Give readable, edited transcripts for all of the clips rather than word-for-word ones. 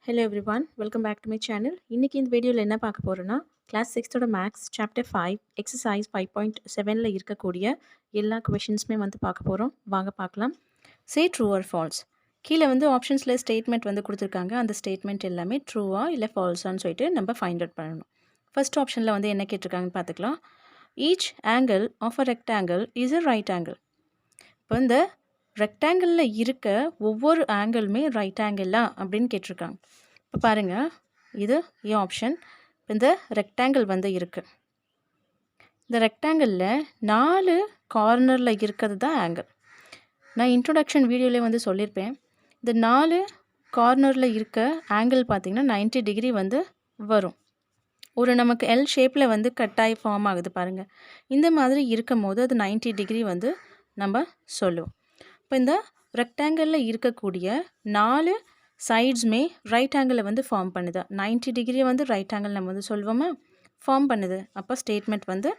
Hello everyone, welcome back to my channel. இன்னைக்கு இந்த வீடியோவில் என்ன பார்க்க போகிறோன்னா கிளாஸ் 6 மேக்ஸ் சாப்டர் 5 எக்ஸசைஸ் 5.7ல் இருக்கக்கூடிய எல்லா கொஷின்ஸுமே வந்து பார்க்க போகிறோம். வாங்க பார்க்கலாம். சே ட்ரூ ஆர் ஃபால்ஸ். கீழே வந்து ஆப்ஷன்ஸில் ஸ்டேட்மெண்ட் வந்து கொடுத்துருக்காங்க. அந்த ஸ்டேட்மெண்ட் எல்லாமே ட்ரூவா இல்லை ஃபால்ஸான்னு சொல்லிட்டு நம்ம ஃபைண்ட் அவுட் பண்ணணும். ஃபர்ஸ்ட் ஆப்ஷனில் வந்து என்ன கேட்டிருக்காங்கன்னு பார்த்துக்கலாம். Each angle of a rectangle is a right angle. இப்போ இந்த ரெக்டாங்கிளில் இருக்க ஒவ்வொரு ஆங்கிளுமே ரைட் ஆங்கிளா அப்படின்னு கேட்டிருக்காங்க. இப்போ பாருங்கள், இது ஏ ஆப்ஷன். இந்த ரெக்டாங்கிள் வந்து இருக்குது. இந்த ரெக்டாங்கிளில் 4 கார்னரில் இருக்கிறது தான் ஆங்கிள். நான் இன்ட்ரொடக்ஷன் வீடியோவில் வந்து சொல்லியிருப்பேன். இந்த 4 கார்னரில் இருக்க ஆங்கிள் பார்த்திங்கன்னா 90 டிகிரி வந்து வரும். ஒரு நமக்கு எல் ஷேப்பில் வந்து கட்டாயி ஃபார்ம் ஆகுது பாருங்கள். இந்த மாதிரி இருக்கும் போது அது 90 டிகிரி வந்து நம்ம சொல்லுவோம். இப்போ இந்த ரெக்டாங்கிளில் இருக்கக்கூடிய 4 சைட்ஸுமே ரைட் ஆங்கிளை வந்து ஃபார்ம் பண்ணுது. 90 டிகிரியை வந்து ரைட் ஆங்கிள் நம்ம வந்து சொல்வோமா, ஃபார்ம் பண்ணுது. அப்போ ஸ்டேட்மெண்ட் வந்து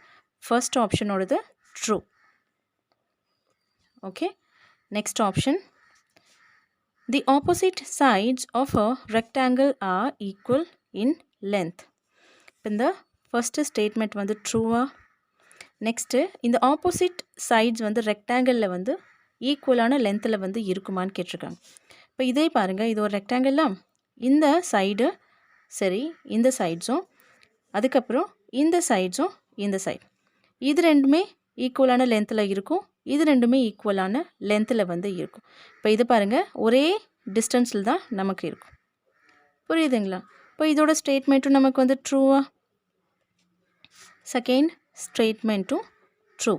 ஃபர்ஸ்ட் ஆப்ஷனோடது true. Okay, next option. The opposite sides of a rectangle are equal in length. இப்போ இந்த ஃபர்ஸ்ட்டு ஸ்டேட்மெண்ட் வந்து ட்ரூவா. நெக்ஸ்ட்டு இந்த ஆப்போசிட் சைட்ஸ் வந்து ரெக்டாங்கிளில் வந்து ஈக்குவலான லென்த்தில் வந்து இருக்குமான்னு கேட்டிருக்காங்க. இப்போ இதே பாருங்கள், இது ஒரு ரெக்டாங்கிளாக இந்த சைடு சரி, இந்த சைட்ஸும் அதுக்கப்புறம் இந்த சைட்ஸும் இந்த சைடு இது ரெண்டுமே ஈக்குவலான லென்த்தில் இருக்கும். இது ரெண்டுமே ஈக்குவலான லென்த்தில் வந்து இருக்கும். இப்போ இது பாருங்கள், ஒரே டிஸ்டன்ஸில் தான் நமக்கு இருக்கும். புரியுதுங்களா? இப்போ இதோட ஸ்டேட்மெண்ட்டும் நமக்கு வந்து ட்ரூவா. செகண்ட் ஸ்டேட்மெண்ட்டும் ட்ரூ.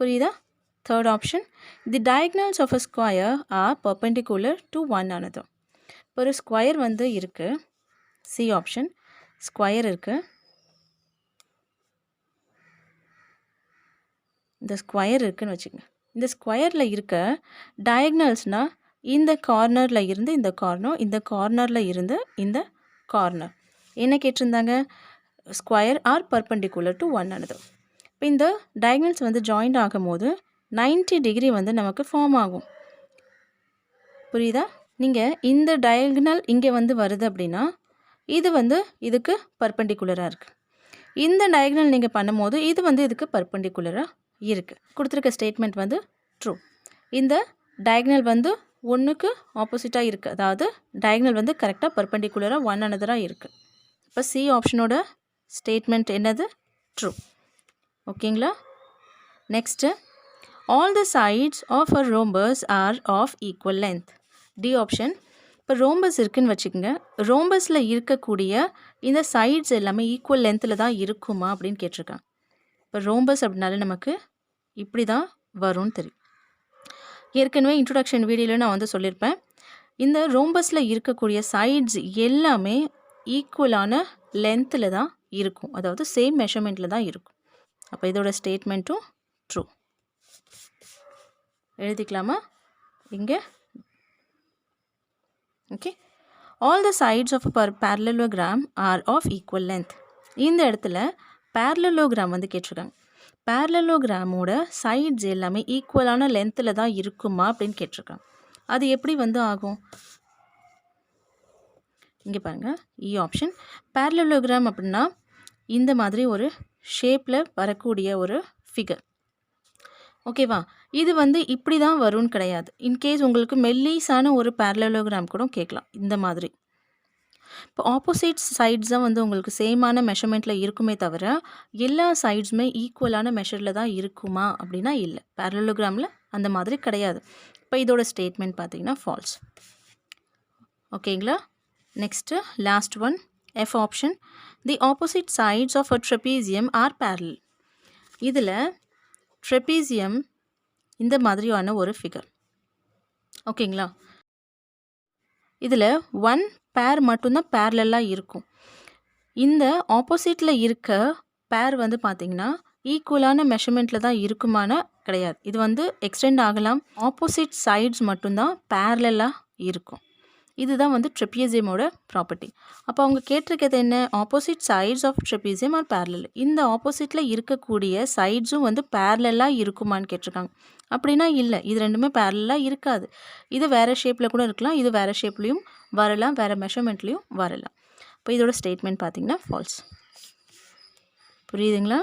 புரியுதா? Third option, the diagonals of a square are perpendicular to one another. ஒரு ஸ்கொயர் வந்து இருக்குது. சி ஆப்ஷன், ஸ்கொயர் இருக்குது. இந்த ஸ்கொயர் இருக்குதுன்னு வச்சுக்கோங்க. இந்த ஸ்கொயரில் இருக்க டயக்னல்ஸ்னால் இந்த கார்னரில் இருந்து இந்த கார்னர், இந்த கார்னரில் இருந்து இந்த கார்னர். என்ன கேட்டிருந்தாங்க? Square are perpendicular to one another. இப்போ இந்த டயக்னல்ஸ் வந்து ஜாயிண்ட் ஆகும் போது 90 டிகிரி வந்து நமக்கு ஃபார்ம் ஆகும். புரியுதா? நீங்கள் இந்த டயகனல் இங்கே வந்து வருது அப்படின்னா இது வந்து இதுக்கு பர்பெண்டிகுலராக இருக்குது. இந்த டயகனல் நீங்கள் பண்ணும்போது இது வந்து இதுக்கு பர்பெண்டிகுலராக இருக்குது. கொடுத்துருக்க ஸ்டேட்மெண்ட் வந்து ட்ரூ. இந்த டயகனல் வந்து ஒன்றுக்கு ஆப்போசிட்டாக இருக்குது. அதாவது டயகனல் வந்து கரெக்டாக பர்பெண்டிகுலராக ஒன் அனதராக இருக்குது. இப்போ சி ஆப்ஷனோட ஸ்டேட்மெண்ட் என்னது? ட்ரூ. ஓகேங்களா? Next, all the sides of a rhombus are of equal length. D option. இப்போ ரோம்பஸ் இருக்குதுன்னு வச்சுக்கோங்க. ரோம்பஸில் இருக்கக்கூடிய இந்த சைட்ஸ் எல்லாமே ஈக்குவல் லென்த்தில் தான் இருக்குமா அப்படின்னு கேட்டிருக்காங்க. இப்போ ரோம்பஸ் அப்படின்னாலே நமக்கு இப்படி தான் வரும்னு தெரியும். ஏற்கனவே இன்ட்ரொடக்ஷன் வீடியோவில் நான் வந்து சொல்லியிருப்பேன். இந்த ரோம்பஸில் இருக்கக்கூடிய சைட்ஸ் எல்லாமே ஈக்குவலான லென்த்தில் தான் இருக்கும். அதாவது சேம் மெஷர்மெண்ட்டில் தான் இருக்கும். அப்போ இதோட ஸ்டேட்மெண்ட்டும் ட்ரூ. எழுதிக்கலாமா இங்கே? Okay. All the sides of parallelogram are of equal length. இந்த இடத்துல பேரலலோகிராம் வந்து கேட்டிருக்காங்க. பேரலலோகிராமோட சைட்ஸ் எல்லாமே ஈக்குவலான லென்த்தில் தான் இருக்குமா அப்படின்னு கேட்டிருக்காங்க. அது எப்படி வந்து ஆகும்? இங்கே பாருங்கள், இ ஆப்ஷன். பேரலலோகிராம் அப்படின்னா இந்த மாதிரி ஒரு ஷேப்பில் வரக்கூடிய ஒரு ஃபிகர். ஓகேவா? இது வந்து இப்படி தான் வரும்னு கிடையாது. இன்கேஸ் உங்களுக்கு மெல்லிஸான ஒரு பேரலலோகிராம் கூட கேட்கலாம் இந்த மாதிரி. இப்போ ஆப்போசிட் சைட்ஸ் தான் வந்து உங்களுக்கு சேமான மெஷர்மெண்ட்டில் இருக்குமே தவிர எல்லா சைட்ஸுமே ஈக்குவலான மெஷரில் தான் இருக்குமா அப்படின்னா இல்லை. பேரலலோகிராமில் அந்த மாதிரி கிடையாது. இப்போ இதோட ஸ்டேட்மெண்ட் பார்த்தீங்கன்னா ஃபால்ஸ். ஓகேங்களா? Next last one, F option. The opposite sides of a trapezium are parallel. இதில் ட்ரெபீசியம் இந்த மாதிரியான ஒரு ஃபிகர். ஓகேங்களா? இதில் ஒன் பேர் மட்டும்தான் பேரலலாக இருக்கும். இந்த ஆப்போசிட்டில் இருக்க பேர் வந்து பார்த்திங்கன்னா ஈக்குவலான மெஷர்மெண்ட்டில் தான் இருக்குமானா கிடையாது. இது வந்து எக்ஸ்டெண்ட் ஆகலாம். ஆப்போசிட் சைட்ஸ் மட்டும்தான் பேரலலாக இருக்கும். இதுதான் வந்து ட்ரெபீசியமோட ப்ராப்பர்ட்டி. அப்போ அவங்க கேட்டிருக்கிறது என்ன? Opposite sides of trapezium are parallel. இந்த ஆப்போசிட்டில் இருக்கக்கூடிய சைட்ஸும் வந்து பேரலலாக இருக்குமான்னு கேட்டிருக்காங்க. அப்படின்னா இல்லை, இது ரெண்டுமே பேரலலாக இருக்காது. இது வேறு ஷேப்பில் கூட இருக்கலாம், இது வேறு ஷேப்லேயும் வரலாம், வேறு மெஷர்மெண்ட்லேயும் வரலாம். இப்போ இதோட ஸ்டேட்மெண்ட் பார்த்திங்கன்னா ஃபால்ஸ். புரியுதுங்களா?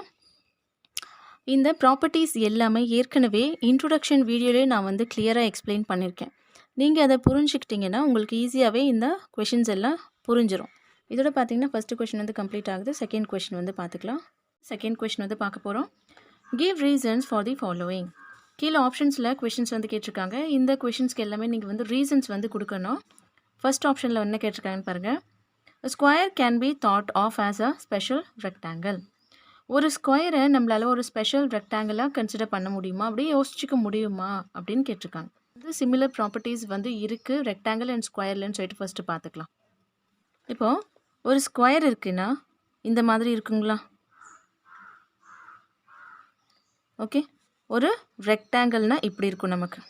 இந்த ப்ராப்பர்ட்டிஸ் எல்லாமே ஏற்கனவே இன்ட்ரொடக்ஷன் வீடியோலேயே நான் வந்து கிளியராக எக்ஸ்பிளைன் பண்ணியிருக்கேன். நீங்கள் அதை புரிஞ்சுக்கிட்டிங்கன்னா உங்களுக்கு ஈஸியாகவே இந்த கொஷின்ஸ் எல்லாம் புரிஞ்சிடும். இதோட பார்த்திங்கன்னா ஃபஸ்ட்டு கொஷின் வந்து கம்ப்ளீட் ஆகுது. செகண்ட் கொஷின் வந்து பார்த்துக்கலாம். செகண்ட் கொஷின் வந்து பார்க்க போகிறோம். Give reasons for the following. கீழே ஆப்ஷன்ஸில் கொஷின்ஸ் வந்து கேட்டிருக்காங்க. இந்த கொஷின்ஸ்க்கு எல்லாமே நீங்கள் வந்து ரீசன்ஸ் வந்து கொடுக்கணும். ஃபர்ஸ்ட் ஆப்ஷனில் என்ன கேட்டிருக்காங்கன்னு பாருங்கள். Square can be thought of as a special rectangle. ஒரு ஸ்கொயரை நம்மளால் ஒரு ஸ்பெஷல் ரெக்டாங்கிளாக கன்சிடர் பண்ண முடியுமா, அப்படியே யோசிச்சுக்க முடியுமா அப்படின்னு கேட்டிருக்காங்க. இது சிமிலர் ப்ராப்பர்ட்டிஸ் வந்து இருக்குது ரெக்டாங்கிள் அண்ட் ஸ்கொயர்லன்னு சொல்லிட்டு ஃபஸ்ட்டு பார்த்துக்கலாம். இப்போது ஒரு ஸ்கொயர் இருக்குன்னா இந்த மாதிரி இருக்குங்களா? ஓகே. ஒரு ரெக்டாங்கிள்னால் இப்படி இருக்கும் நமக்கு.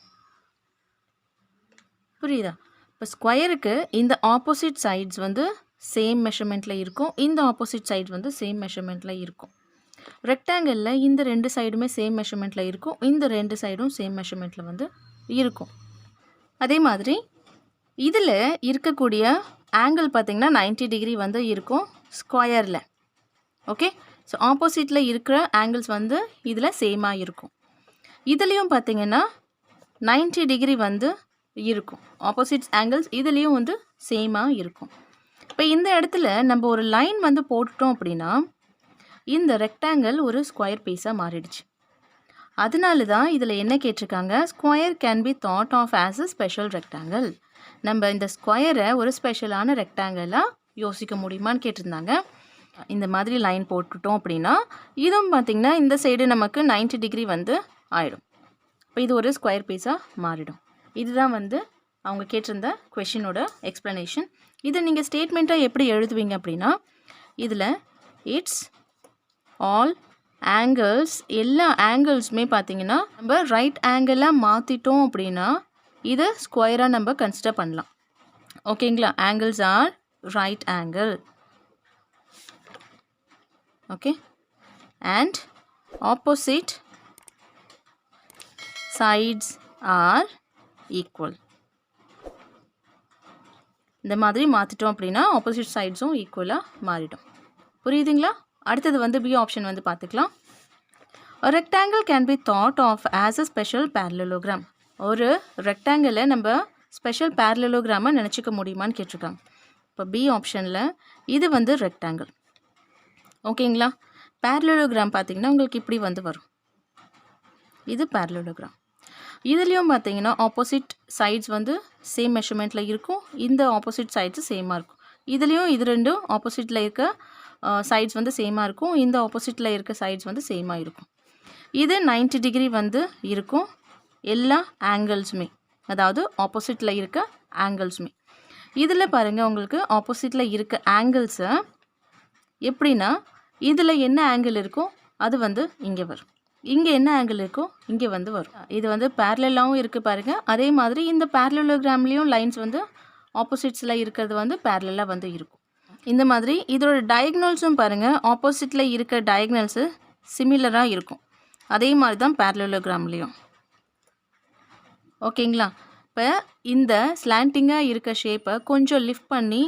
புரியுதா? இப்போ ஸ்கொயருக்கு இந்த ஆப்போசிட் சைட்ஸ் வந்து சேம் மெஷர்மெண்ட்டில் இருக்கும், இந்த ஆப்போசிட் சைட்ஸ் வந்து சேம் மெஷர்மெண்ட்டில் இருக்கும். ரெக்டாங்கிளில் இந்த ரெண்டு சைடுமே சேம் மெஷர்மெண்ட்டில் இருக்கும், இந்த ரெண்டு சைடும் சேம் மெஷர்மெண்ட்டில் வந்து இருக்கும். அதே மாதிரி இதில் இருக்கக்கூடிய ஆங்கிள் பார்த்திங்கன்னா 90 டிகிரி வந்து இருக்கும் ஸ்கொயரில். ஓகே. ஸோ ஆப்போசிட்டில் இருக்கிற ஆங்கிள்ஸ் வந்து இதில் சேமாக இருக்கும். இதுலேயும் பார்த்திங்கன்னா 90 டிகிரி வந்து இருக்கும். ஆப்போசிட்ஸ் ஆங்கிள்ஸ் இதுலேயும் வந்து சேமாக இருக்கும். இப்போ இந்த இடத்துல நம்ம ஒரு லைன் வந்து போட்டுட்டோம் அப்படின்னா இந்த ரெக்டாங்கிள் ஒரு ஸ்கொயர் பீஸாக மாறிடுச்சு. அதனால தான் இதில் என்ன கேட்டிருக்காங்க, square can be thought of as a special rectangle. நம்ம இந்த ஸ்கொயரை ஒரு ஸ்பெஷலான ரெக்டாங்கிளாக யோசிக்க முடியுமான்னு கேட்டிருந்தாங்க. இந்த மாதிரி லைன் போட்டுட்டோம் அப்படின்னா இதுவும் பார்த்திங்கன்னா இந்த சைடு நமக்கு 90 டிகிரி வந்து ஆகிடும். இப்போ இது ஒரு ஸ்கொயர் பீஸாக மாறிடும். இதுதான் வந்து அவங்க கேட்டிருந்த கொஷினோட எக்ஸ்ப்ளனேஷன். இதை நீங்கள் ஸ்டேட்மெண்ட்டாக எப்படி எழுதுவீங்க அப்படின்னா, இதில் இட்ஸ் ஆல் ஆங்கிள்ஸ், எல்லா ஆங்கிள்ஸுமே பார்த்திங்கன்னா நம்ம ரைட் ஆங்கிளாக மாற்றிட்டோம் அப்படின்னா இதை ஸ்கொயராக நம்ம கன்சிடர் பண்ணலாம். ஓகேங்களா? Angles are right angle. Okay. And opposite sides are equal. இந்த மாதிரி மாற்றிட்டோம் அப்படின்னா ஆப்போசிட் சைட்ஸும் ஈக்குவலாக மாறிடும். புரியுதுங்களா? அடுத்தது வந்து பி ஆப்ஷன் வந்து பார்த்துக்கலாம். A rectangle can be thought of as a special parallelogram. ஒரு ரெக்டாங்கிளை நம்ம ஸ்பெஷல் பேரலோகிராமாக நினச்சிக்க முடியுமான்னு கேட்டிருக்காங்க. இப்போ பி ஆப்ஷனில் இது வந்து ரெக்டாங்கிள். ஓகேங்களா? பேரலோகிராம் பார்த்திங்கன்னா உங்களுக்கு இப்படி வந்து வரும். இது பேரலோகிராம். இதுலேயும் பார்த்தீங்கன்னா ஆப்போசிட் சைட்ஸ் வந்து சேம் மெஷர்மெண்ட்டில் இருக்கும், இந்த ஆப்போசிட் சைட்ஸு சேமாக இருக்கும். இதுலேயும் இது ரெண்டும் ஆப்போசிட்டில் இருக்க சைட்ஸ் வந்து சேமாக இருக்கும், இந்த ஆப்போசிட்டில் இருக்க சைட்ஸ் வந்து சேமாக இருக்கும். இது 90 டிகிரி வந்து இருக்கும் எல்லா ஆங்கிள்ஸுமே, அதாவது ஆப்போசிட்டில் இருக்க ஆங்கிள்ஸுமே. இதில் பாருங்கள் உங்களுக்கு ஆப்போசிட்டில் இருக்க ஆங்கிள்ஸை எப்படின்னா இதில் என்ன ஆங்கிள் இருக்கோ அது வந்து இங்கே வரும், இங்கே என்ன ஆங்கிள் இருக்கோ இங்கே வந்து வரும். இது வந்து பேரலாகவும் இருக்குது பாருங்கள். அதே மாதிரி இந்த பேரலோகிராம்லேயும் லைன்ஸ் வந்து ஆப்போசிட்ஸில் இருக்கிறது வந்து பேரலாக வந்து இருக்கும். இந்த மாதிரி இதோட டயக்னல்ஸும் பாருங்கள் ஆப்போசிட்டில் இருக்க டயக்னல்ஸு சிமிலராக இருக்கும். அதே மாதிரி தான் பேரலோகிராம்லேயும். ஓகேங்களா? இப்போ இந்த ஸ்லாண்டிங்காக இருக்க ஷேப்பை கொஞ்சம் லிஃப்ட் பண்ணி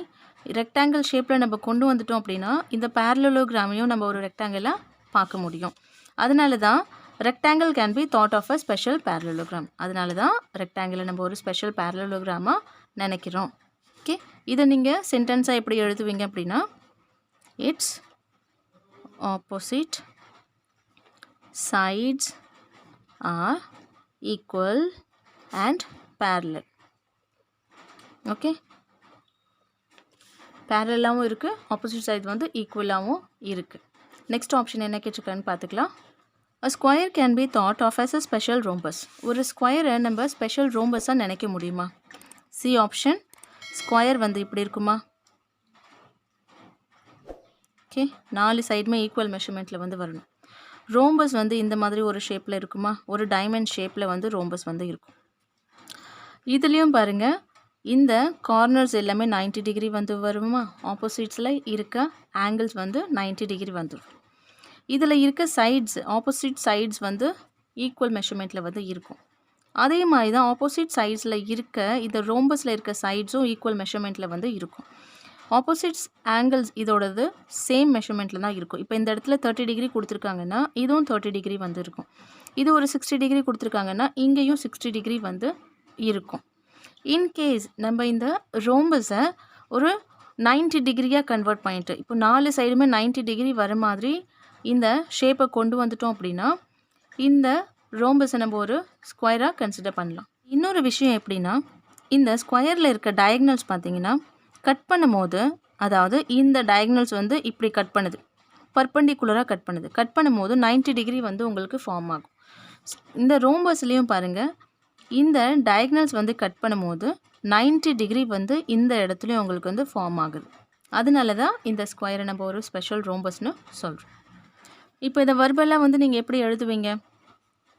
ரெக்டாங்கிள் ஷேப்பில் நம்ம கொண்டு வந்துட்டோம் அப்படின்னா இந்த பேரலோகிராமையும் நம்ம ஒரு ரெக்டாங்கிளாக பார்க்க முடியும். அதனால தான் rectangle can be thought of a special parallelogram. அதனால தான் ரெக்டாங்கிளை நம்ம ஒரு ஸ்பெஷல் பேரலோகிராமாக நினைக்கிறோம். ஓகே. இதை நீங்கள் சென்டென்ஸாக எப்படி எழுதுவீங்க அப்படின்னா it's opposite sides are equal and parallel. Okay. பேரலாகவும் இருக்குது, ஆப்போசிட் சைடு வந்து ஈக்குவலாகவும் இருக்குது. நெக்ஸ்ட் ஆப்ஷன் என்ன கேட்டிருக்கான்னு பார்த்துக்கலாம். A square can be thought of as a special rhombus. ஒரு ஸ்கொயரை நம்ம ஸ்பெஷல் ரோம்பஸாக நினைக்க முடியுமா? C option. ஸ்கொயர் வந்து இப்படி இருக்குமா? ஓகே. 4 சைடுமே ஈக்குவல் மெஷர்மெண்ட்டில் வந்து வரணும். ரோம்பஸ் வந்து இந்த மாதிரி ஒரு ஷேப்பில் இருக்குமா? ஒரு டைமண்ட் ஷேப்பில் வந்து ரோம்பஸ் வந்து இருக்கும். இதுலேயும் பாருங்கள் இந்த கார்னர்ஸ் எல்லாமே 90 டிகிரி வந்து வருமா? ஆப்போசிட்ஸில் இருக்க ஆங்கிள்ஸ் வந்து 90 டிகிரி வந்துடும். இதில் இருக்க சைட்ஸ் ஆப்போசிட் சைட்ஸ் வந்து ஈக்குவல் மெஷர்மெண்ட்டில் வந்து இருக்கும். அதே மாதிரி தான் ஆப்போசிட் சைட்ஸில் இருக்க இந்த ரோம்பஸில் இருக்க சைட்ஸும் ஈக்குவல் மெஷர்மெண்ட்டில் வந்து இருக்கும். ஆப்போசிட்ஸ் ஆங்கிள்ஸ் இதோடது சேம் மெஷர்மெண்ட்டில் தான் இருக்கும். இப்போ இந்த இடத்துல 30 டிகிரி கொடுத்துருக்காங்கன்னா இதுவும் 30 டிகிரி வந்து இருக்கும். இது ஒரு 60 டிகிரி கொடுத்துருக்காங்கன்னா இங்கேயும் 60 டிகிரி வந்து இருக்கும். இன்கேஸ் நம்ம இந்த ரோம்பஸை ஒரு 90 டிகிரியாக கன்வெர்ட் பண்ணிட்டு இப்போ 4 சைடுமே 90 டிகிரி வர மாதிரி இந்த ஷேப்பை கொண்டு வந்துட்டோம் அப்படின்னா இந்த ரோம்பஸை நம்ம ஒரு ஸ்கொயராக கன்சிடர் பண்ணலாம். இன்னொரு விஷயம் எப்படின்னா இந்த ஸ்கொயரில் இருக்க டயக்னல்ஸ் பார்த்தீங்கன்னா கட் பண்ணும் போது, அதாவது இந்த டயக்னல்ஸ் வந்து இப்படி கட் பண்ணுது, பர்பண்டிகுலராக கட் பண்ணுது. கட் பண்ணும்போது 90 டிகிரி வந்து உங்களுக்கு ஃபார்ம் ஆகும். இந்த ரோம்பஸ்லேயும் பாருங்கள், இந்த டயக்னல்ஸ் வந்து கட் பண்ணும்போது 90 டிகிரி வந்து இந்த இடத்துலையும் உங்களுக்கு வந்து ஃபார்ம் ஆகுது. அதனால தான் இந்த ஸ்கொயரை நம்ம ஒரு ஸ்பெஷல் ரோம்பஸ்னு சொல்கிறோம். இப்போ இதை வர்பலாக வந்து நீங்கள் எப்படி எழுதுவீங்க?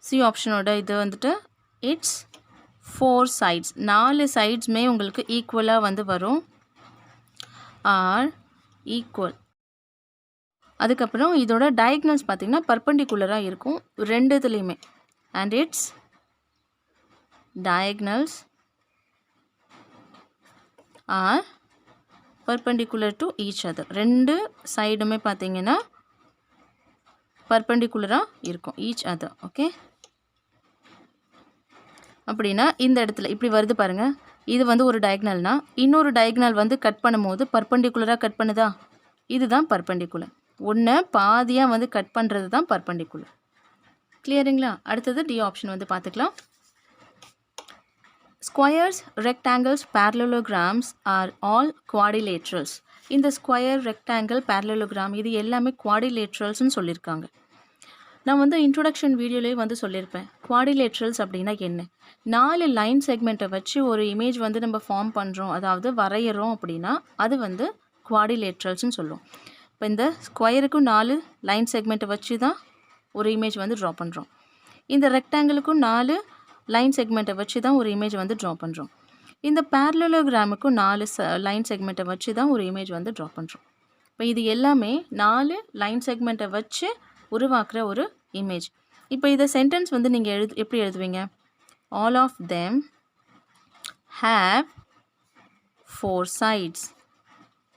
சி ஆப்ஷனோட இது வந்துட்டு இட்ஸ் 4 சைட்ஸ், 4 சைட்ஸுமே உங்களுக்கு ஈக்குவலாக வந்து வரும். Are equal. அதுக்கப்புறம் இதோட டயக்னல்ஸ் பார்த்திங்கன்னா பர்பண்டிகுலராக இருக்கும் ரெண்டு இதுலேயுமே. And its diagonals are perpendicular to each other. ரெண்டு சைடுமே பார்த்திங்கன்னா பர்பண்டிகுலராக இருக்கும் ஈச் அதர். ஓகே, அப்படின்னா இந்த இடத்துல இப்படி வருது பாருங்கள், இது வந்து ஒரு டயக்னல்னா இன்னொரு டயக்னல் வந்து கட் பண்ணும்போது பர்பண்டிகுலராக கட் பண்ணுதா, இதுதான் பர்பண்டிகுலர். ஒன்று பாதியாக வந்து கட் பண்ணுறது தான் பர்பண்டிகுலர். கிளியருங்களா? அடுத்தது டி ஆப்ஷன் வந்து பார்த்துக்கலாம். Squares, rectangles, parallelograms are all quadrilaterals. இந்த ஸ்கொயர், ரெக்டாங்கிள், parallelogram இது எல்லாமே குவாடிலேட்ரல்ஸ்னு சொல்லியிருக்காங்க. நான் வந்து இன்ட்ரொடக்ஷன் வீடியோலேயே வந்து சொல்லியிருப்பேன் குவாடிலேட்ரல்ஸ் அப்படின்னா என்ன. 4 லைன் செக்மெண்ட்டை வச்சு ஒரு இமேஜ் வந்து நம்ம ஃபார்ம் பண்ணுறோம், அதாவது வரைகிறோம் அப்படின்னா அது வந்து குவாடிலேட்ரல்ஸ்னு சொல்லுவோம். இப்போ இந்த ஸ்கொயருக்கும் 4 லைன் செக்மெண்ட்டை வச்சு தான் ஒரு இமேஜ் வந்து ட்ரா பண்ணுறோம். இந்த ரெக்டாங்கிளுக்கும் 4 லைன் செக்மெண்ட்டை வச்சு தான் ஒரு இமேஜ் வந்து ட்ரா பண்ணுறோம். இந்த parallelogram-க்கும் 4 லைன் செக்மெண்ட்டை வச்சு தான் ஒரு இமேஜ் வந்து ட்ரா பண்ணுறோம். இப்போ இது எல்லாமே 4 லைன் செக்மெண்ட்டை வச்சு உருவாக்குற ஒரு இமேஜ். இப்போ இதை சென்டென்ஸ் வந்து நீங்கள் எப்படி எழுதுவீங்க? All of them have 4 sides.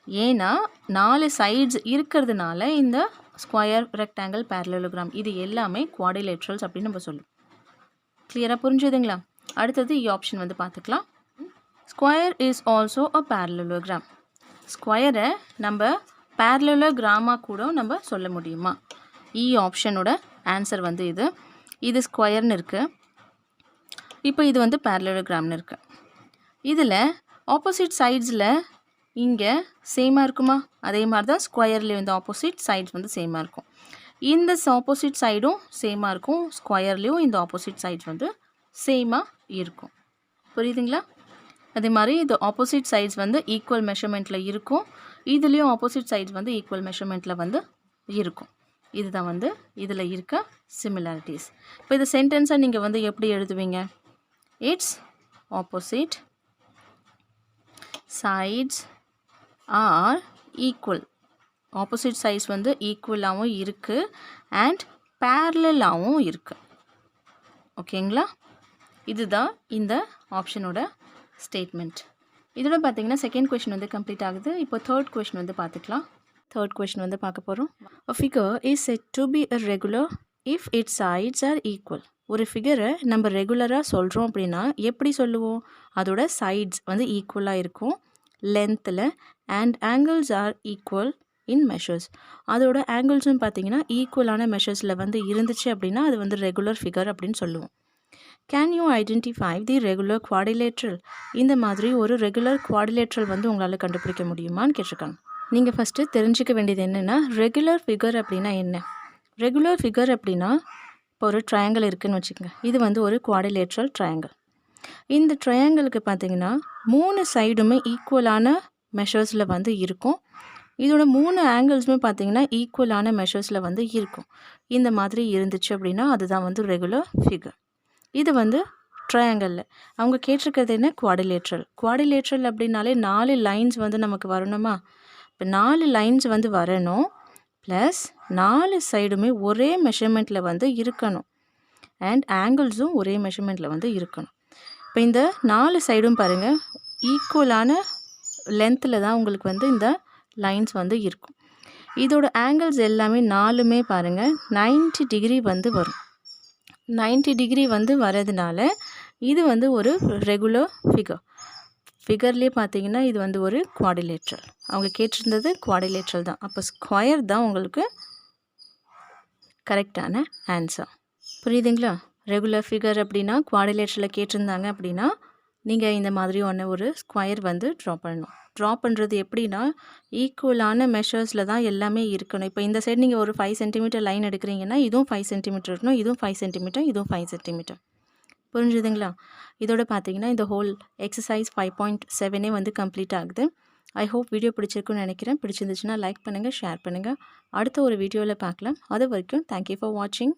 ஏன்னா 4 சைட்ஸ் இருக்கிறதுனால இந்த ஸ்கொயர், ரெக்டாங்கிள், parallelogram இது எல்லாமே குவாடிலேட்ரல்ஸ் அப்படின்னு நம்ம சொல்லுவோம். கிளியராக புரிஞ்சுதுங்களா? அடுத்தது இ ஆப்ஷன் வந்து பார்த்துக்கலாம். Square is also a parallelogram. ஸ்கொயரை நம்ம parallelogram-ஆ கூட நம்ம சொல்ல முடியுமா? இ ஆப்ஷனோட ஆன்சர் வந்து இது ஸ்கொயர்னு இருக்குது. இப்போ இது வந்து parallelogram-னு இருக்குது. இதில் ஆப்போசிட் சைட்ஸில் இங்கே சேமாக இருக்குமா? அதே மாதிரி தான் ஸ்கொயர்லேயும் இந்த ஆப்போசிட் சைட்ஸ் வந்து சேமாக இருக்கும். இந்த ஆப்போசிட் சைடும் சேமாக இருக்கும், ஸ்கொயர்லேயும் இந்த ஆப்போசிட் சைட்ஸ் வந்து சேமாக இருக்கும். புரியுதுங்களா? அதே மாதிரி இது ஆப்போசிட் சைட்ஸ் வந்து ஈக்குவல் மெஷர்மெண்ட்டில் இருக்கும், இதுலேயும் ஆப்போசிட் சைட்ஸ் வந்து ஈக்குவல் மெஷர்மெண்ட்டில் வந்து இருக்கும். இதுதான் வந்து இதில் இருக்க சிமிலாரிட்டிஸ். இப்போ இது சென்டென்ஸை நீங்கள் வந்து எப்படி எழுதுவீங்க? It's opposite sides are equal. Opposite sides வந்து ஈக்குவலாகவும் இருக்குது அண்ட் பேரலாகவும் இருக்குது. ஓகேங்களா? இதுதான் இந்த ஆப்ஷனோட ஸ்டேட்மெண்ட். இதோட பார்த்தீங்கன்னா செகண்ட் கொஷின் வந்து கம்ப்ளீட் ஆகுது. இப்போ தேர்ட் கொஷின் வந்து பார்த்துக்கலாம். தேர்ட் கொஷின் வந்து பார்க்க போகிறோம். A figure is said to be irregular if its sides are equal. ஒரு ஃபிகரை நம்ம ரெகுலராக சொல்கிறோம் அப்படின்னா எப்படி சொல்லுவோம்? அதோட சைட்ஸ் வந்து ஈக்குவலாக இருக்கும் லென்த்தில் and angles are equal in measures. அதோட ஆங்கிள்ஸ்னு பார்த்தீங்கன்னா ஈக்குவலான மெஷர்ஸில் வந்து இருந்துச்சு அப்படின்னா அது வந்து ரெகுலர் ஃபிகர் அப்படின்னு சொல்லுவோம். Can you identify the regular quadrilateral? இந்த மாதிரி ஒரு ரெகுலர் குவாடிலேட்ரல் வந்து உங்களால் கண்டுபிடிக்க முடியுமான்னு கேட்டிருக்காங்க. நீங்கள் ஃபஸ்ட்டு தெரிஞ்சிக்க வேண்டியது என்னென்னா ரெகுலர் ஃபிகர் அப்படின்னா என்ன? ரெகுலர் ஃபிகர் அப்படின்னா இப்போ ஒரு ட்ரையாங்கிள் இருக்குதுன்னு வச்சுக்கோங்க. இது வந்து ஒரு குவாடிலேட்ரல் ட்ரையாங்கிள். இந்த ட்ரையாங்கிளுக்கு பார்த்தீங்கன்னா 3 சைடுமே ஈக்குவலான மெஷர்ஸில் வந்து இருக்கும். இதோட 3 ஆங்கிள்ஸுமே பார்த்தீங்கன்னா ஈக்குவலான மெஷர்ஸில் வந்து இருக்கும். இந்த மாதிரி இருந்துச்சு அப்படின்னா அதுதான் வந்து ரெகுலர் ஃபிகர். இது வந்து ட்ரையாங்கிளில் அவங்க கேட்டிருக்கிறது என்ன? குவாடிலேட்ரல். குவாடிலேட்ரல் அப்படின்னாலே 4 லைன்ஸ் வந்து நமக்கு வரணுமா? இப்போ 4 லைன்ஸ் வந்து வரணும் ப்ளஸ் 4 சைடுமே ஒரே மெஷர்மெண்ட்டில் வந்து இருக்கணும். அண்ட் ஆங்கிள்ஸும் ஒரே மெஷர்மெண்ட்டில் வந்து இருக்கணும். இப்போ இந்த 4 சைடும் பாருங்கள் ஈக்குவலான லென்த்தில் தான் உங்களுக்கு வந்து இந்த லைன்ஸ் வந்து இருக்கும். இதோட ஆங்கிள்ஸ் எல்லாமே 4மே பாருங்கள் 90 டிகிரி வந்து வரும். 90 டிகிரி வந்து வரதுனால இது வந்து ஒரு ரெகுலர் ஃபிகர்லேயே பார்த்தீங்கன்னா இது வந்து ஒரு குவாடிலேட்ரல். அவங்க கேட்டிருந்தது குவாடிலேட்ரல் தான். அப்போ ஸ்கொயர் தான் உங்களுக்கு கரெக்டான ஆன்சர். புரியுதுங்களா? ரெகுலர் ஃபிகர் அப்படின்னா குவாடிலேட்ரலில் கேட்டிருந்தாங்க அப்படின்னா நீங்கள் இந்த மாதிரி ஒரு ஸ்கொயர் வந்து ட்ரா பண்ணணும். ட்ரா பண்ணுறது எப்படின்னா ஈக்குவலான மெஷர்ஸில் தான் எல்லாமே இருக்கணும். இப்போ இந்த சைடு நீங்கள் ஒரு 5 சென்டிமீட்டர் லைன் எடுக்கிறீங்கன்னா இதுவும் 5 சென்டிமீட்டர் இருக்கணும், இதுவும் 5 சென்டிமீட்டர், இதுவும் 5 சென்டிமீட்டர். புரிஞ்சுதுங்களா? இதோட பார்த்தீங்கன்னா இந்த ஹோல் எக்ஸசைஸ் 5.7 வந்து கம்ப்ளீட் ஆகுது. ஐ ஹோப் வீடியோ பிடிச்சிருக்குன்னு நினைக்கிறேன். பிடிச்சிருந்துச்சுன்னா லைக் பண்ணுங்கள், ஷேர் பண்ணுங்கள். அடுத்த ஒரு வீடியோவில் பார்க்கலாம். அது வரைக்கும் தேங்க்யூ ஃபார் வாட்சிங்.